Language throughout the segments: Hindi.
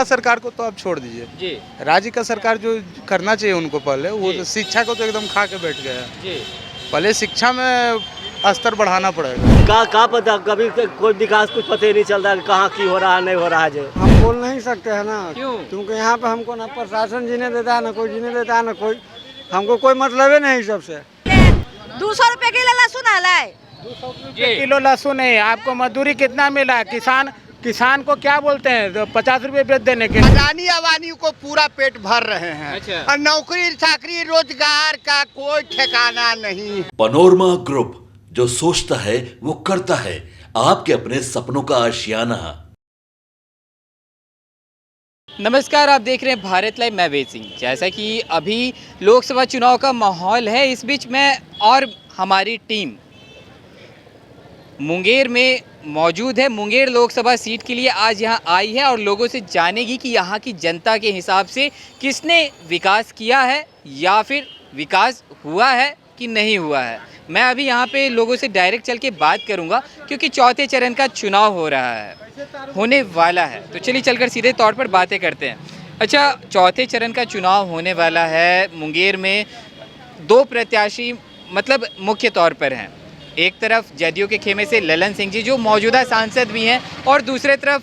का सरकार को तो आप छोड़ दीजिए जी राज्य का सरकार जो करना चाहिए उनको पहले वो जी। तो शिक्षा को तो एकदम खा के बैठ गया है। जी पहले शिक्षा में स्तर बढ़ाना पड़ेगा। का पता कभी कोई विकास कुछ पता ही नहीं चलता कि कहाँ की हो रहा है नहीं हो रहा है जो हम बोल नहीं सकते हैं ना। क्यों? क्योंकि यहाँ पे हमको ना प्रशासन जीने देता है ना कोई जीने देता है ना कोई, हमको कोई मतलब ही नहीं सबसे। 200 रुपए किलो लहसुन है। जी किलो लहसुन है, आपको मजदूरी कितना मिला? किसान को क्या बोलते हैं 50 रुपए बेच देने के? अडानी अवानी को पूरा पेट भर रहे हैं। अच्छा। और नौकरी चाकरी रोजगार का कोई ठिकाना नहीं। पनोरमा ग्रुप, जो सोचता है वो करता है। आपके अपने सपनों का आशियाना। नमस्कार, आप देख रहे हैं भारत लाइव। मैं वेद सिंह। जैसा कि अभी लोकसभा चुनाव का माहौल है, इस बीच में और हमारी टीम मुंगेर में मौजूद है। मुंगेर लोकसभा सीट के लिए आज यहां आई है और लोगों से जानेगी कि यहां की जनता के हिसाब से किसने विकास किया है या फिर विकास हुआ है कि नहीं हुआ है। मैं अभी यहां पे लोगों से डायरेक्ट चल के बात करूंगा क्योंकि चौथे चरण का चुनाव हो रहा है, होने वाला है। तो चलिए चलकर सीधे तौर पर बातें करते हैं। अच्छा, चौथे चरण का चुनाव होने वाला है। मुंगेर में दो प्रत्याशी मतलब मुख्य तौर पर हैं। एक तरफ जदयू के खेमे से ललन सिंह जी जो मौजूदा सांसद भी हैं और दूसरे तरफ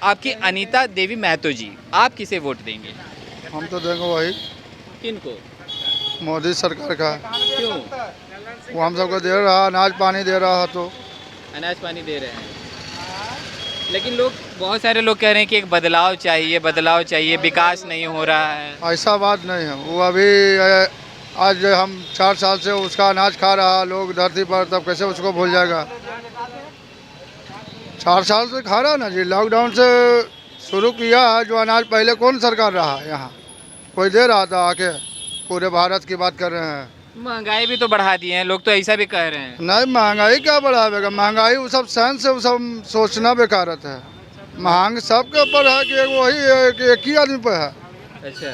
आपकी अनीता देवी महतो जी। आप किसे वोट देंगे? हम तो देंगे वही किनको? मोदी सरकार का। क्यों? वो हम सबको दे रहा, अनाज पानी दे रहा तो। अनाज पानी दे रहे हैं, लेकिन बहुत सारे लोग कह रहे हैं कि एक बदलाव चाहिए, विकास नहीं हो रहा है। ऐसा बात नहीं है। वो अभी आज हम 4 साल से उसका अनाज खा रहा लोग धरती पर, तब कैसे उसको भूल जाएगा? 4 साल से खा रहा ना जी। लॉकडाउन से शुरू किया है जो अनाज। पहले कौन सरकार रहा यहाँ? कोई दे रहा था आके? पूरे भारत की बात कर रहे हैं। महंगाई भी तो बढ़ा दी है, लोग तो ऐसा भी कह रहे हैं। नहीं, महंगाई क्या बढ़ावेगा? महंगाई वो सब सहन से वो सब सोचना बेकारत है। महंग सबके ऊपर है कि वही है कि एक ही आदमी पर है, अच्छा,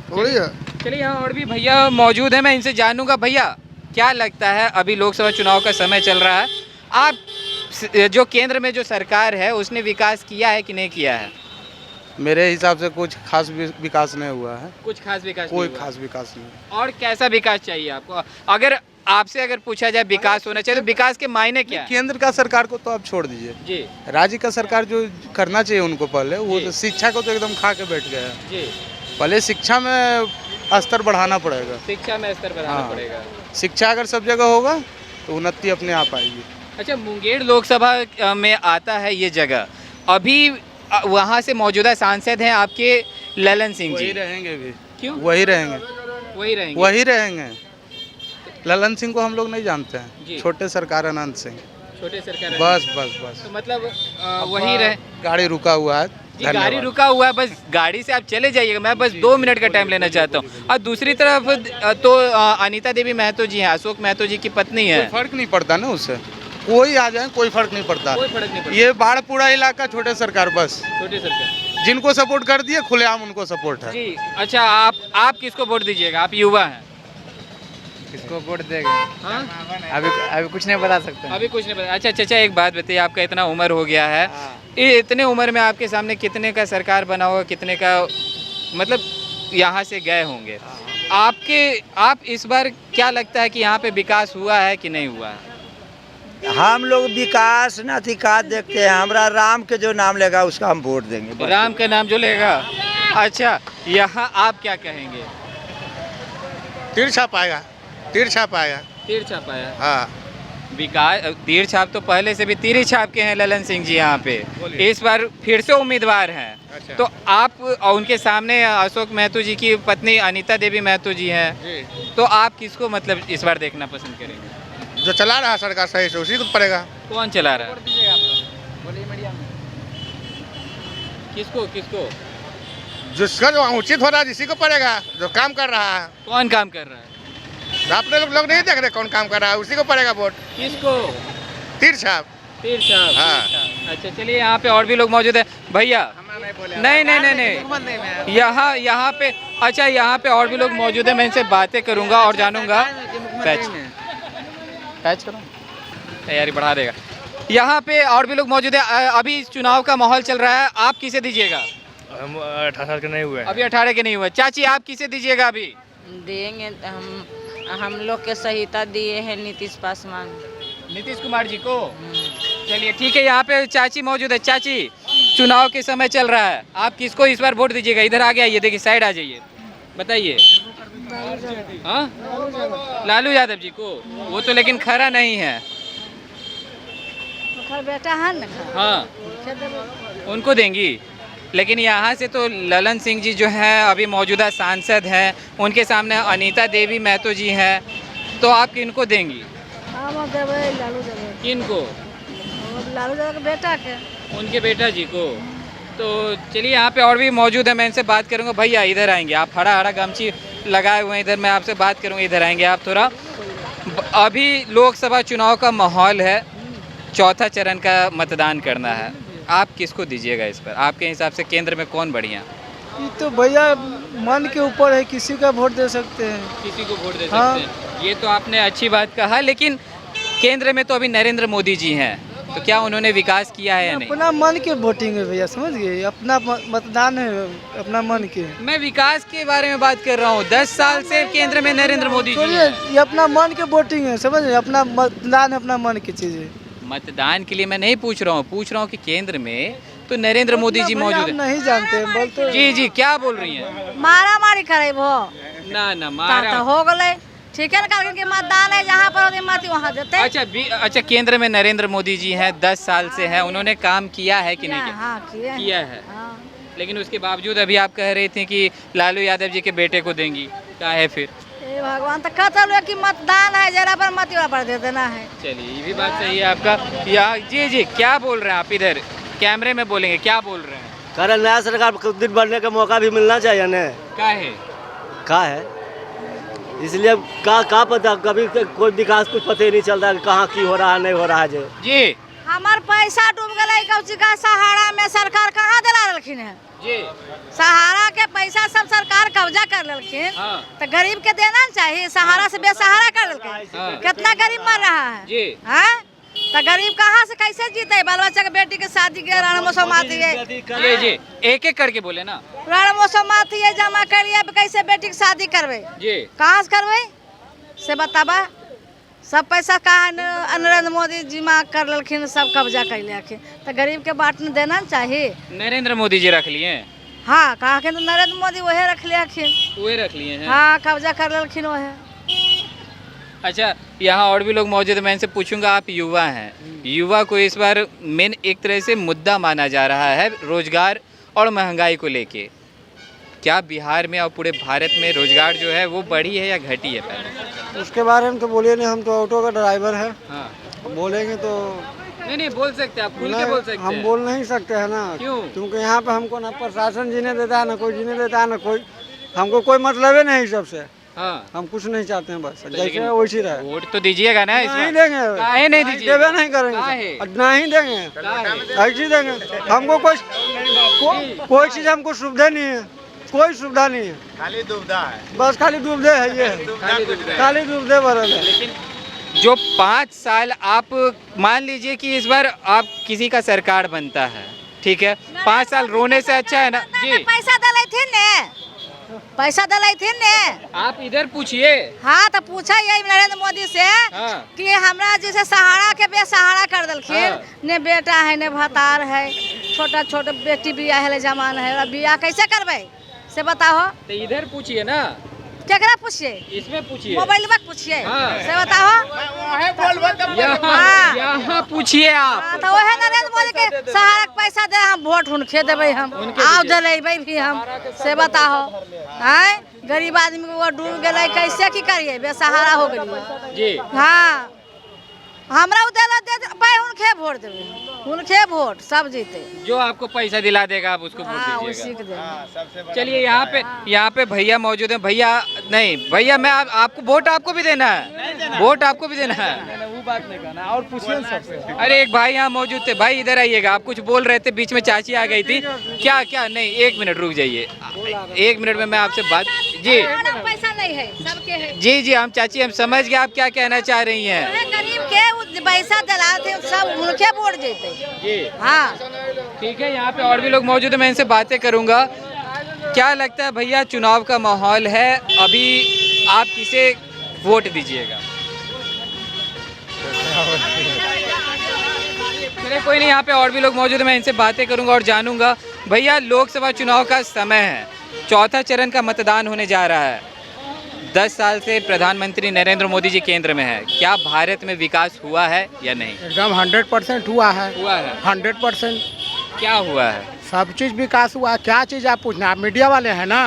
थोड़ी है। चलिए यहाँ और भी भैया मौजूद है, मैं इनसे जानूंगा। भैया, क्या लगता है, अभी लोकसभा चुनाव का समय चल रहा है, आप जो केंद्र में जो सरकार है उसने विकास किया है कि नहीं किया है? मेरे हिसाब से कुछ खास विकास नहीं हुआ है। कुछ खास विकास कोई नहीं हुआ। खास विकास नहीं। और कैसा विकास चाहिए आपको? अगर आपसे पूछा जाए विकास होना चाहिए तो विकास के मायने क्या है? केंद्र का सरकार को तो आप छोड़ दीजिए जी राज्य का सरकार जो करना चाहिए उनको पहले वो जी। तो शिक्षा को तो एकदम खा के बैठ गया है। जी, पहले शिक्षा में स्तर बढ़ाना पड़ेगा। शिक्षा में स्तर बढ़ाना हाँ। पड़ेगा। शिक्षा अगर सब जगह होगा तो उन्नति अपने आप आएगी। अच्छा, मुंगेर लोकसभा में आता है ये जगह। अभी वहाँ से मौजूदा सांसद हैं आपके ललन सिंह जी। वही रहेंगे भी। क्यों? वही रहेंगे। वही रहेंगे। ललन सिंह को हम लोग नहीं जानते जी। हैं। छोटे सरकार अनंत सिंह, छोटे सरकार। बस। तो मतलब वही रहे। गाड़ी रुका हुआ है। जी, गाड़ी रुका हुआ है, बस गाड़ी से आप चले जाइएगा। मैं बस 2 मिनट का टाइम लेना चाहता हूँ। और दूसरी तरफ तो अनीता देवी महतो जी हैं, अशोक महतो जी की पत्नी है। कोई फर्क नहीं पड़ता ना उससे। कोई आ जाए कोई फर्क नहीं पड़ता। कोई फर्क नहीं पड़ता। ये बाढ़पूरा इलाका छोटे सरकार बस। छोटे सरकार जिनको सपोर्ट कर दिए खुलेआम उनको सपोर्ट है। जी। अच्छा, आप किसको वोट दीजिएगा? आप युवा हैं। किसको वोट देंगे? हाँ? अभी कुछ नहीं बता सकते। अभी कुछ नहीं पता। अच्छा चाचा, एक बात बताइए, आपका इतना उम्र हो गया है, ये इतने उम्र में आपके सामने कितने का सरकार बना होगा, कितने का मतलब यहाँ से गए होंगे? आप इस बार क्या लगता है कि यहाँ पे विकास हुआ है कि नहीं हुआ है? हम लोग विकास न अधिकार देखते हैं। हमारा राम के जो नाम लेगा उसका हम वोट देंगे। राम का नाम जो लेगा। अच्छा, यहाँ आप क्या कहेंगे? तीर छाप आएगा। तीर छाप आया। हाँ, विकास तीर छाप तो पहले से भी तीर ही छाप के हैं ललन सिंह जी यहाँ पे। इस बार फिर से उम्मीदवार हैं। अच्छा। तो आप और उनके सामने अशोक महतो जी की पत्नी अनीता देवी महतो जी हैं, तो आप किसको मतलब इस बार देखना पसंद करेंगे? जो चला रहा सरकार सही से उसी को पड़ेगा। कौन चला रहा है? किसको? जिसका जो उचित हो रहा है इसी को पड़ेगा। जो काम कर रहा है। कौन काम कर रहा है? आपने लोग नहीं देख रहे कौन काम कर रहा है, उसी को पड़ेगा वोट। किसको? तीर छाप। तीर छाप। हाँ। अच्छा, चलिए यहाँ पे और भी लोग मौजूद है। भैया, नहीं, यहाँ पे अच्छा, यहाँ पे और भी लोग मौजूद है। मैं इनसे बातें करूँगा और जानूंगा। पैच करो, तैयारी बढ़ा देगा। यहाँ पे और भी लोग मौजूद है। अभी चुनाव का माहौल चल रहा है, आप किसे दीजिएगा? हम 18 साल के नहीं हुए हैं। अभी 18 के नहीं हुआ। चाची आप किसे दीजिएगा अभी? देंगे हम लोग के सहायता दिए हैं नीतीश पासवान। नीतीश कुमार जी को। चलिए ठीक है, यहाँ पे चाची मौजूद है। चाची, चुनाव के समय चल रहा है, आप किसको इस बार वोट दीजिएगा? इधर आगे आइए, देखिए साइड आ जाइए, बताइए। हाँ, लालू यादव जी को। वो तो लेकिन खरा नहीं है। बेटा है ना। हाँ, उनको देंगी। लेकिन यहाँ से तो ललन सिंह जी जो है अभी मौजूदा सांसद हैं, उनके सामने अनीता देवी महतो जी हैं, तो आप किनको देंगी? लालू किनको? यादव का बेटा के। उनके बेटा जी को। तो चलिए, यहाँ पे और भी मौजूद है, मैं इनसे बात करूँगा। भैया इधर आएंगे, आप हरा हरा गमछी लगाए हुए हैं, इधर मैं आपसे बात करूँगा, इधर आएंगे आप थोड़ा। अभी लोकसभा चुनाव का माहौल है, चौथा चरण का मतदान करना है, आप किसको दीजिएगा इस पर? आपके हिसाब से केंद्र में कौन बढ़िया? ये तो भैया मन के ऊपर है, किसी का वोट दे सकते हैं। किसी को वोट दे हाँ। सकते हैं, ये तो आपने अच्छी बात कहा। लेकिन केंद्र में तो अभी नरेंद्र मोदी जी हैं, तो क्या उन्होंने विकास किया है या नहीं? अपना मन के वोटिंग है भैया, समझ गए, अपना मतदान है, अपना मन के। मैं विकास के बारे में बात कर रहा हूँ। 10 साल से केंद्र में नरेंद्र मोदी जी हैं। ये अपना मन के वोटिंग है, समझ गए, अपना मतदान है, अपना मन की चीज है। मतदान के लिए मैं नहीं पूछ रहा हूँ, पूछ रहा हूँ कि केंद्र में तो नरेंद्र मोदी जी मौजूद है। नहीं जानते हैं, बोलते जी जी, क्या बोल रही हैं? मारा मारी करे वो ना ना तो मारा। हो गए। ठीक है ना, करके मतदान है जहाँ पर मत वहाँ देते। अच्छा, केंद्र में नरेंद्र मोदी जी हैं, 10 साल से हैं, उन्होंने काम किया है कि नहीं किया? हाँ, किया है। हाँ। लेकिन उसके बावजूद अभी आप कह रही थी कि लालू यादव जी के बेटे को देंगी, क्या है फिर? भगवान तो कहता लोग कि मतदान है, जरा पर मत पर दे देना है। चलिए, ये भी बात सही है आपका। या जी जी, क्या बोल रहे हैं आप? इधर कैमरे में बोलेंगे, क्या बोल रहे हैं? करे नया सरकार को कुछ दिन बढ़ने का मौका भी मिलना चाहिए ना। का है इसलिए का पता, कभी कोई विकास कुछ पता ही नहीं चलता है कहाँ की हो रहा है, नहीं हो रहा है। जी, हमार पैसा डूब गए कौची का सहारा में, सरकार कहाँ दिला रखिन है? जी, सहारा के पैसा सब सरकार कब्जा कर लेकिन। हाँ। तो गरीब के देना चाहिए, सहारा से बेसहारा कर लेकिन। हाँ। कितना गरीब मर रहा है जी। हाँ? तो गरीब कहाँ से कैसे जीते? बाल बच्चा के बेटी के शादी के रण मौसम आती है। जी जी, एक एक करके बोले ना। रण मौसम आती है, जमा करिए, कैसे बेटी की शादी करवे? जी, कहाँ से करवे से बताबा? सब पैसा कहाँ नरेंद्र मोदी जी माँ कर लखिन, सब कब्जा कर लेखिन। तो गरीब के बांटने देना चाहिए। नरेंद्र मोदी जी रख लिए हैं। हाँ, कहा के तो नरेंद्र मोदी वही रख लेखिन। वे रख लिए हैं। हाँ, कब्जा कर लखिन वही। अच्छा, यहाँ और भी लोग मौजूद हैं, मैं इनसे पूछूंगा। आप युवा हैं, युवा को इस बार मेन एक तरह से मुद्दा माना जा रहा है रोजगार और महंगाई को लेके। क्या बिहार में और पूरे भारत में रोजगार जो है वो बढ़ी है या घटी है? पहले उसके बारे में तो बोलिए नहीं, हम तो ऑटो का ड्राइवर है। हाँ, बोलेंगे तो नहीं बोल सकते, आप खुल के बोल सकते हम हैं। बोल नहीं सकते हैं ना। क्यों? क्योंकि यहाँ पे हमको ना प्रशासन जीने देता है, ना कोई जीने देता है, ना कोई, हमको कोई मतलब ही नहीं सबसे। हाँ, हम कुछ नहीं चाहते हैं, बस लेकिन जैसे वैसी रहे। वोट तो दीजिएगा ना इस नहीं बार? देंगे, काहे नहीं दीजिएगा? देवे नहीं करेंगे, नहीं देंगे, ऐसी देंगे। हमको कोई चीज़ हमको सुविधा नहीं है, कोई सुविधा नहीं है, खाली दुविधा है। बस खाली दुविधा है, ये खाली दुविधा भरल है। लेकिन जो 5 साल आप मान लीजिए कि इस बार आप किसी का सरकार बनता है, ठीक है, 5 साल रोने से अच्छा है ना। जी, पैसा दले थे ने, पैसा दले थे ने। आप इधर पूछिए। हाँ, तो पूछा यही नरेंद्र मोदी से हाँ। कि हमरा जैसे सहारा के बेसहारा कर दलखिन। हाँ। ने बेटा है, ने भतार है, छोटा छोटा बेटी बिया है, जमान है, बिया कैसे करबे से बताओ? तो इधर पूछिए ना, केकरा पूछिए? इसमें पूछिए, मोबाइल में पूछिए। हाँ। से बताओ। हाँ। यहाँ पूछिए आप। हाँ, तो वही नरेंद्र मोदी के सहारा के पैसा दे, हम वोट उनके देवे, हम आओ दिलेबे भी हम। से बताओ, हैं गरीब आदमी को वो डूब गए, कैसे की करिए? बेसहारा हो गई। जी, हाँ, हमरा उधर दे भाई, उनके वोट देवे, उनके वोट सब जीते। जो आपको पैसा दिला देगा आप उसको हाँ, वोट उसी दीजिएगा। के देवे। चलिए, यहाँ पे भैया मौजूद हैं। भैया नहीं, भैया मैं आपको वोट आपको भी देना है, वोट आपको भी देना है। वो बात नहीं करना, और पूछिए सबसे। अरे एक भाई यहाँ मौजूद थे, भाई इधर आइएगा। आप कुछ बोल रहे थे, बीच में चाची आ गई थी। क्या नहीं, 1 मिनट रुक जाइए, 1 मिनट में मैं आपसे बात। जी पैसा नहीं है, सबके है। जी जी, हम चाची हम समझ गए आप क्या कहना चाह रही हैं। गरीब के पैसा दिलाते सब उनके वोट जीते। जी, हाँ, ठीक है, यहाँ पे और भी लोग मौजूद हैं, मैं इनसे बातें करूँगा। क्या लगता है भैया, चुनाव का माहौल है अभी, आप किसे वोट दीजिएगा? चलिए कोई नहीं, यहाँ पे और भी लोग मौजूद हैं, मैं इनसे बातें करूँगा और जानूँगा। भैया, लोकसभा चुनाव का समय है, चौथा चरण का मतदान होने जा रहा है। 10 साल से प्रधानमंत्री नरेंद्र मोदी जी केंद्र में है, क्या भारत में विकास हुआ है या नहीं? एकदम 100% हुआ है। 100%। क्या हुआ है? सब चीज विकास हुआ। क्या चीज आप पूछना, आप मीडिया वाले हैं ना,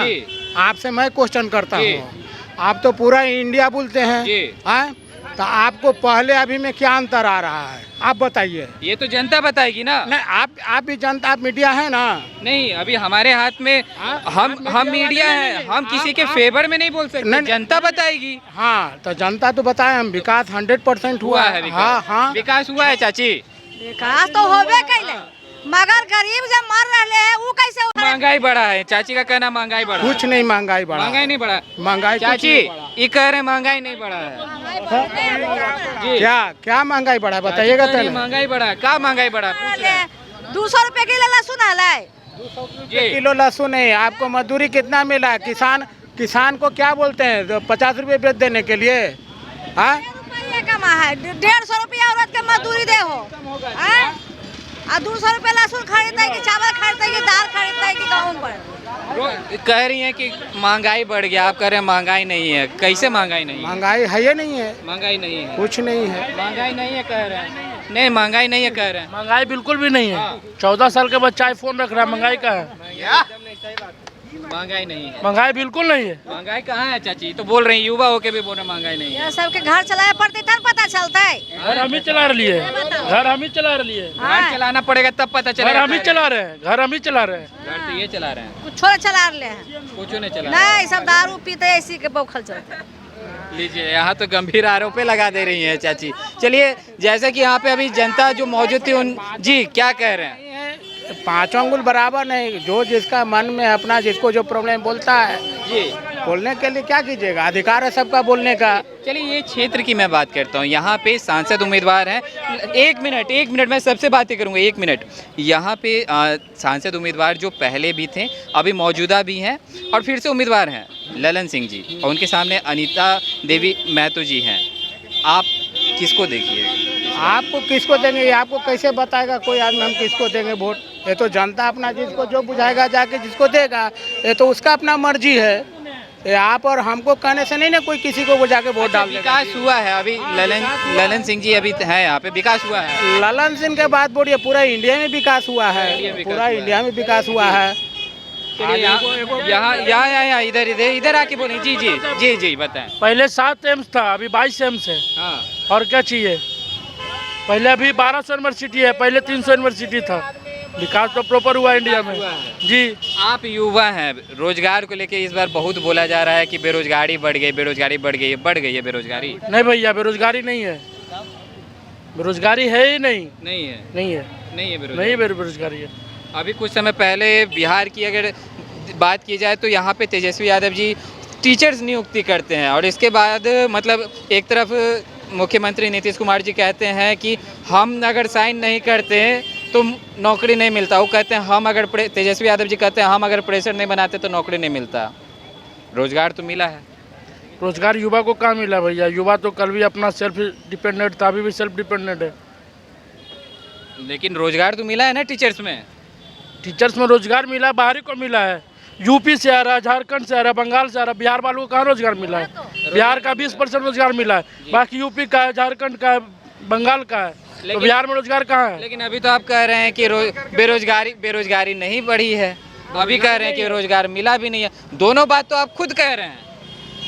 आपसे मैं क्वेश्चन करता हूँ। आप तो पूरा इंडिया बोलते हैं, तो आपको पहले अभी में क्या अंतर आ रहा है, आप बताइए। ये तो जनता बताएगी ना। नहीं, आप भी जनता, आप मीडिया है ना। नहीं, अभी हमारे हाथ में हम मीडिया है, हम किसी के फेवर में नहीं बोल सकते, जनता बताएगी। हाँ, तो जनता तो बताए, हम विकास 100% हुआ है। हाँ, विकास हुआ है चाची। विकास तो होबे कैले, मगर गरीब जब मर रहे हैं वो कैसे हो? महंगाई बढ़ा है, चाची का कहना महंगाई बढ़ा। कुछ नहीं महंगाई बढ़ा। महंगाई नहीं बढ़ा। महंगाई चाची ये कह रहे महंगाई नहीं बढ़ा है जी। क्या महंगाई बढ़ा बताइएगा? तो महंगाई बढ़ा, क्या महंगाई बढ़ा? 200 रुपए किलो लहसुन है। 200 किलो लहसुन है। आपको मजदूरी कितना मिला है? किसान को क्या बोलते हैं 50 रुपये बेच देने के लिए? हाँ, कमा है 150 रुपया औरत के मजदूरी दे हो, 200 रुपये लहसुन खरीदता है कि चावल खरीदता है कि दाल खरीदता है कि गेहूँ पर? कह रही हैं कि महंगाई बढ़ गया, आप कह रहे हैं महंगाई नहीं है। कैसे महंगाई नहीं है? महंगाई है या नहीं है? महंगाई नहीं है, कुछ नहीं है। महंगाई नहीं है कह रहे हैं। नहीं, महंगाई नहीं है कह रहे हैं। महंगाई बिल्कुल भी नहीं है। 14 साल का बच्चा आईफोन रख रहा है, महंगाई का है? महंगाई नहीं है। महंगाई बिल्कुल नहीं है। महंगाई कहाँ है चाची? तो बोल रही युवा होके भी बोल रहे महंगाई नहीं है। ये सबके घर चलाए पड़ते तब पता चलता है। घर हम ही चला रही है, घर हम ही चला रही है। घर चलाना पड़ेगा तब पता चलेगा। घर हम ही चला रहे हैं, घर हम ही चला रहे हैं। घर तो ये चला रहे हैं, कुछ छोड़ चला रहे हैं, कुछ नहीं चला। नहीं, सब दारू पीते इसी के बौखल चलते। लीजिए, यहाँ तो गंभीर आरोप लगा दे रही हैं चाची। चलिए, जैसे कि यहाँ पे अभी जनता जो मौजूद थी उन जी क्या कह रहे हैं? 5 अंगुल बराबर नहीं, जो जिसका मन में अपना जिसको जो प्रॉब्लम बोलता है जी, बोलने के लिए क्या कीजिएगा, अधिकार है सबका बोलने का। चलिए ये क्षेत्र की मैं बात करता हूँ, यहाँ पे सांसद उम्मीदवार हैं। एक मिनट मैं सबसे बातें करूँगा, 1 मिनट। यहाँ पे सांसद उम्मीदवार जो पहले भी थे, अभी मौजूदा भी हैं और फिर से उम्मीदवार हैं, ललन सिंह जी, और उनके सामने अनीता देवी महतो जी हैं। आप किसको देखिए? आपको किसको देंगे ये आपको कैसे बताएगा कोई आदमी, हम किसको देंगे वोट? ये तो जनता अपना जिसको जो बुझाएगा जाके जिसको देगा, ये तो उसका अपना मर्जी है। ये आप और हमको कहने से नहीं ना कोई किसी को वो जाके वोट डाल देगा। विकास हुआ है अभी, ललन सिंह जी अभी है यहाँ पे, विकास हुआ है। ललन सिंह के बात बोलिए, पूरा इंडिया में विकास हुआ है, पूरा इंडिया में विकास हुआ है। यहाँ इधर आके बोले। जी जी जी जी बताएं। पहले 7 एम्स था, अभी 22 एम्स है। हाँ, और क्या चाहिए? पहले अभी 1200 यूनिवर्सिटी है, पहले 300 यूनिवर्सिटी था। विकास तो प्रॉपर हुआ इंडिया में जी। आप युवा हैं, रोजगार को लेके इस बार बहुत बोला जा रहा है कि बेरोजगारी बढ़ गई, बेरोजगारी बढ़ गई है बेरोजगारी। नहीं भैया, बेरोजगारी नहीं है, बेरोजगारी है ही नहीं। नहीं है, नहीं है, नहीं है नहीं बेरोजगारी है। अभी कुछ समय पहले बिहार की अगर बात की जाए तो यहाँ पे तेजस्वी यादव जी टीचर्स नियुक्ति करते हैं और इसके बाद मतलब एक तरफ मुख्यमंत्री नीतीश कुमार जी कहते हैं कि हम अगर साइन नहीं करते तो नौकरी नहीं मिलता। वो कहते हैं हम अगर तेजस्वी यादव जी कहते हैं हम अगर प्रेशर नहीं बनाते तो नौकरी नहीं मिलता। रोजगार तो मिला है, रोजगार युवा को कहाँ मिला भैया? युवा तो कल भी अपना सेल्फ डिपेंडेंट था, अभी भी सेल्फ डिपेंडेंट है। लेकिन रोजगार तो मिला है ना टीचर्स में। टीचर्स में रोजगार मिला, बाहरी को मिला है। यूपी से आ रहा है, झारखंड से आ रहा है, बंगाल से आ रहा है, बिहार वालों को कहाँ रोजगार मिला है? बिहार का 20% रोजगार मिला है, बाकी यूपी का है, झारखंड का है, बंगाल का है, तो बिहार में रोजगार कहाँ है? लेकिन अभी तो आप कह रहे हैं कि बेरोजगारी नहीं बढ़ी है, अभी कह रहे हैं कि रोजगार मिला भी नहीं है। दोनों बात तो आप खुद कह रहे हैं।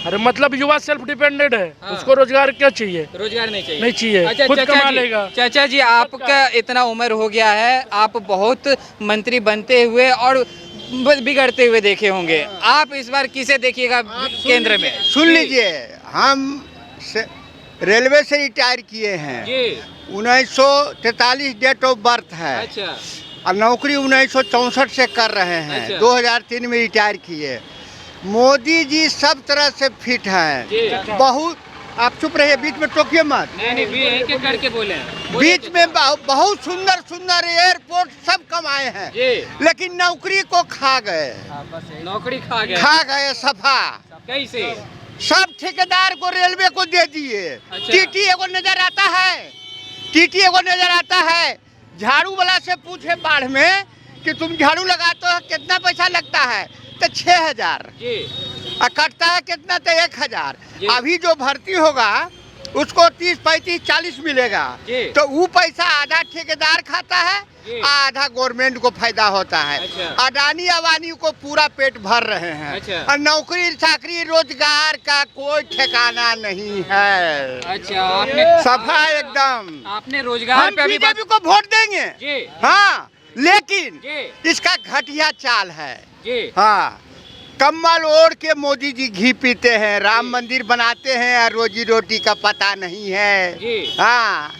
अरे मतलब युवा सेल्फ डिपेंडेंट है, उसको रोजगार क्या चाहिए? रोजगार नहीं चाहिए, नहीं चाहिए। अच्छा, खुद कमा लेगा। चाचा जी, आपका इतना उम्र हो गया है, आप बहुत मंत्री बनते हुए और बिगड़ते हुए देखे होंगे, आप इस बार किसे देखिएगा केंद्र में? सुन लीजिए, हम रेलवे से रिटायर किए हैं, 1943 डेट ऑफ बर्थ है। अच्छा। और नौकरी 1964 से कर रहे हैं। अच्छा। 2003 में रिटायर किए। मोदी जी सब तरह से फिट हैं, बहुत आप चुप रहिए, बीच में टोकिए मत। नहीं एक एक करके बोले बीच में बहुत सुंदर सुंदर एयरपोर्ट सब कमाए हैं, लेकिन नौकरी को खा गए। नौकरी खा गए सफा। कैसे? सब ठेकेदार को रेलवे को दे दिए। टीटी को नजर आता है, टीटी को नजर आता है। झाड़ू वाला से पूछे बाढ़ में कि तुम झाड़ू लगाते हो कितना पैसा लगता है, तो 6000। कटता है कितना, तो 1000। अभी जो भर्ती होगा उसको 30, 35, 40 मिलेगा, तो वो पैसा आधा ठेकेदार खाता है, आधा गवर्नमेंट को फायदा होता है। अडानी अवानी को पूरा पेट भर रहे हैं। और नौकरी चाकरी रोजगार का कोई ठिकाना नहीं है। आपने सफा एकदम। आपने रोजगार पे अभी बीजेपी को वोट देंगे, हाँ, लेकिन इसका घटिया चाल है। हाँ, कम्बल ओढ़ के मोदी जी घी पीते हैं, राम मंदिर बनाते हैं और रोजी रोटी का पता नहीं है। हाँ,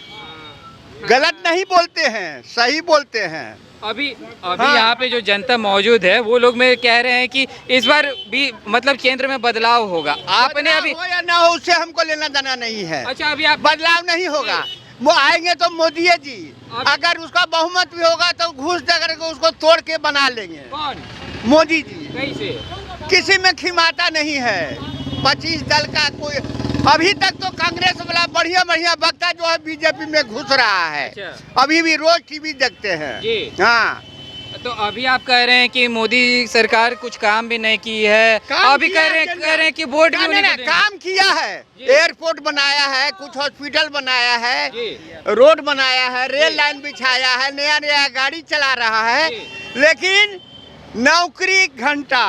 गलत नहीं बोलते हैं, सही बोलते हैं। अभी यहाँ पे जो जनता मौजूद है वो लोग में कह रहे हैं कि इस बार भी मतलब केंद्र में बदलाव होगा। आपने अभी हो या ना हो उससे हमको लेना देना नहीं है। अच्छा, अभी आप बदलाव नहीं होगा। वो आएंगे तो मोदी जी, अगर उसका बहुमत भी होगा तो घूस देकर उसको तोड़ के बना लेंगे। कौन? मोदी जी। कैसे? किसी में खिमाता नहीं है। 25 दल का कोई अभी तक तो कांग्रेस वाला बढ़िया वक्ता जो है बीजेपी में घुस रहा है। अभी भी रोज टीवी देखते हैं। हाँ, तो अभी आप कह रहे हैं कि मोदी सरकार कुछ काम भी नहीं की है। अभी कह रहे हैं कि वोट भी नहीं काम किया है। एयरपोर्ट बनाया है, कुछ हॉस्पिटल बनाया है, रोड बनाया है, रेल लाइन बिछाया है, नया गाड़ी चला रहा है, लेकिन नौकरी घंटा।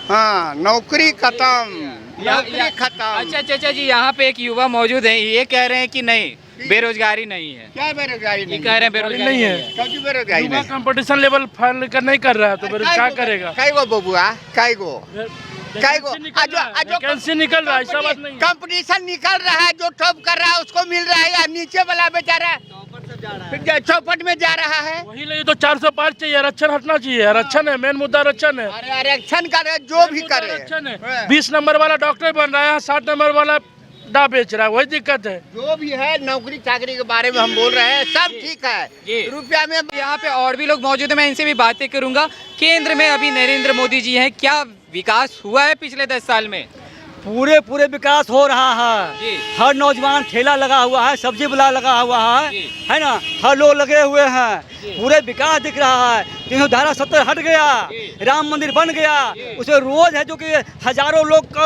हाँ, नौकरी खत्म, नौकरी खत्म। अच्छा चाचा जी, यहाँ पे एक युवा मौजूद है, ये कह रहे हैं कि नहीं, बेरोजगारी नहीं है। क्या बेरोजगारी नहीं? कह रहे हैं बेरोजगारी नहीं है। क्योंकि बेरोजगारी नहीं, कंपटीशन लेवल फाइल नहीं कर रहा है, तो क्या करेगा? काईगो बबुआ, काईगो वैकेंसी निकल रहा है, ऐसा बात नहीं। कंपटीशन निकल रहा है, जो टॉप कर रहा है उसको मिल रहा है, या नीचे वाला बेचारा चौपट में जा रहा है। वही लगे तो 400 पार चाहिए, आरक्षण हटना चाहिए। आरक्षण है मेन मुद्दा, आरक्षण है। अरे आरक्षण करे, जो भी करे आरक्षण है। 20 नंबर वाला डॉक्टर बन रहा है, 60 नंबर वाला डा बेच रहा है, वही दिक्कत है। जो भी है नौकरी चाकरी के बारे में हम बोल रहे हैं, सब ठीक है। रुपया में यहाँ पे और भी लोग मौजूद है, मैं इनसे भी बातें करूंगा। केंद्र में अभी नरेंद्र मोदी जी हैं, क्या विकास हुआ है पिछले 10 साल में? पूरे विकास हो रहा है। हर नौजवान ठेला लगा हुआ है, सब्जी वाला लगा हुआ है ना, हर लोग लगे हुए हैं। पूरे विकास दिख रहा है। 370 हट गया, राम मंदिर बन गया, उसमें रोज है जो कि हजारों लोग का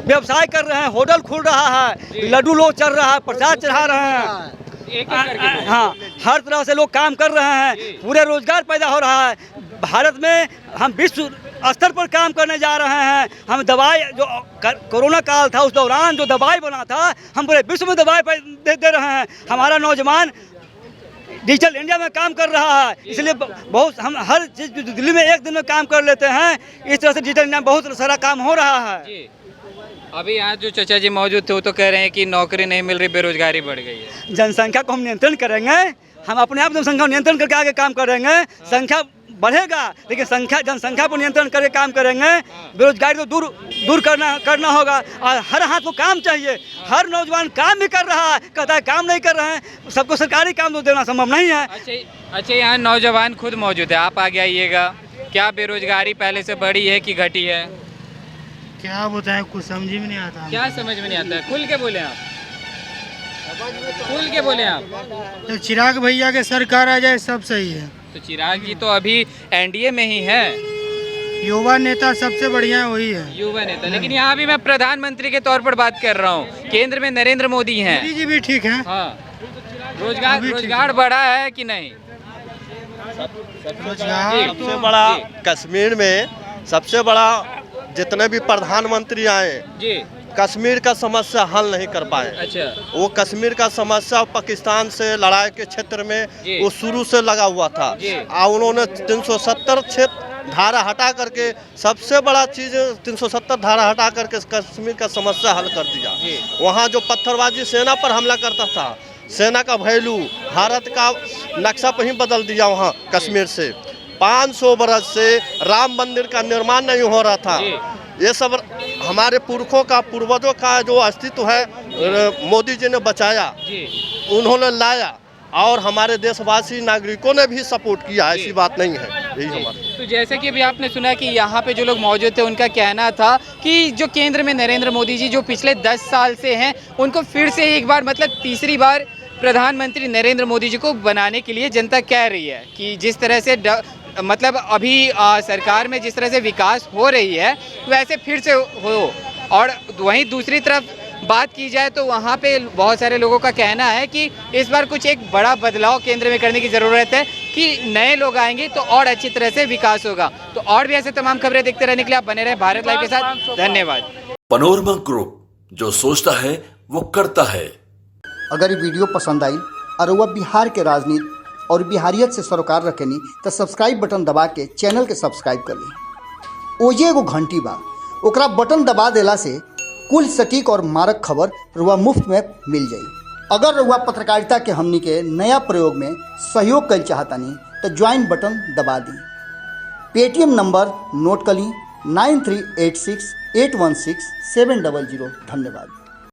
व्यवसाय कर रहे हैं, होटल खुल रहा है, लड्डू लोग चल रहा है, प्रसाद चढ़ा रहे हैं। हाँ, हर तरह से लोग काम कर रहे हैं, पूरे रोजगार पैदा हो रहा है। भारत में हम विश्व स्तर पर काम करने जा रहे हैं। हम दवाई, जो कोरोना काल था उस दौरान जो दवाई बना था, हम पूरे विश्व में दवाई दे रहे हैं। हमारा नौजवान डिजिटल इंडिया में काम कर रहा है, इसलिए बहुत हम हर चीज़ दिल्ली में एक दिन में काम कर लेते हैं। इस तरह से डिजिटल इंडिया में बहुत सारा काम हो रहा है। अभी यहाँ जो चाचा जी मौजूद थे वो तो कह रहे हैं कि नौकरी नहीं मिल रही, बेरोजगारी बढ़ गई है। जनसंख्या को हम नियंत्रण करेंगे, हम अपने आप जनसंख्या को नियंत्रण करके आगे काम करेंगे। संख्या बढ़ेगा, लेकिन जनसंख्या पर नियंत्रण करके काम करेंगे। बेरोजगारी तो दूर करना होगा। और हर हाथ को काम चाहिए। हर नौजवान काम भी कर रहा है, कहता है काम नहीं कर रहे हैं। सबको सरकारी काम तो देना संभव नहीं है। अच्छा, यहाँ नौजवान खुद मौजूद है, आप आगे आइएगा। क्या बेरोजगारी पहले से बढ़ी है कि घटी है? क्या बताएं, कुछ समझ में नहीं आता। क्या समझ में नहीं आता? खुल के बोले आप, खुल के बोले आप। तो चिराग भैया के सरकार आ जाए सब सही है। तो चिराग जी तो अभी एनडीए में ही है। युवा नेता सबसे बढ़िया वही है, युवा नेता। लेकिन यहाँ भी मैं प्रधानमंत्री के तौर पर बात कर रहा हूँ। केंद्र में नरेंद्र मोदी हैं। मोदी जी भी ठीक है। हाँ, रोजगार बढ़ा है कि नहीं? रोजगार सबसे बड़ा कश्मीर में सबसे बड़ा जितने भी प्रधानमंत्री आए जी, कश्मीर का समस्या हल नहीं कर पाए। अच्छा, वो कश्मीर का समस्या पाकिस्तान से लड़ाई के क्षेत्र में वो शुरू से लगा हुआ था। और उन्होंने 370 धारा हटा करके, सबसे बड़ा चीज 370 धारा हटा करके कश्मीर का समस्या हल कर दिया। वहाँ जो पत्थरबाजी सेना पर हमला करता था, सेना का वैल्यू भारत का नक्शा पर ही बदल दिया। वहाँ कश्मीर से 500 बरस से राम मंदिर का निर्माण नहीं हो रहा था। ये सब हमारे पुरखों का, पूर्वजों का जो अस्तित्व है मोदी जी ने बचाया, उन्होंने लाया और हमारे देशवासी नागरिकों ने भी सपोर्ट किया, ऐसी बात नहीं है। यही हमारे तो जैसे कि अभी आपने सुना कि यहाँ पे जो लोग मौजूद थे उनका कहना था कि जो केंद्र में नरेंद्र मोदी जी जो पिछले 10 साल से हैं, उनको फिर से एक बार मतलब तीसरी बार प्रधानमंत्री नरेंद्र मोदी जी को बनाने के लिए जनता कह रही है कि जिस तरह से मतलब अभी सरकार में जिस तरह से विकास हो रही है वैसे फिर से हो। और वहीं दूसरी तरफ बात की जाए तो वहाँ पे बहुत सारे लोगों का कहना है कि इस बार कुछ एक बड़ा बदलाव केंद्र में करने की ज़रूरत है कि नए लोग आएंगे तो और अच्छी तरह से विकास होगा। तो और भी ऐसे तमाम खबरें देखते रहने के लिए आप बने रहे भारत लाइव के साथ। धन्यवाद। पनोरमा ग्रुप, जो सोचता है वो करता है। अगर ये वीडियो पसंद आई और वह बिहार के राजनीति और बिहारियत से सरोकार रखेनी तो सब्सक्राइब बटन दबा के चैनल के सब्सक्राइब कर ली। ओजे एगो घंटी बा, ओकरा बटन दबा देला से कुल सटीक और मारक खबर रुआ मुफ्त में मिल जाई। अगर रुआ पत्रकारिता के हमनी के नया प्रयोग में सहयोग कर चाहतानी तो ज्वाइन बटन दबा दी। पेटीएम नंबर नोट कर ली 9386816700। धन्यवाद।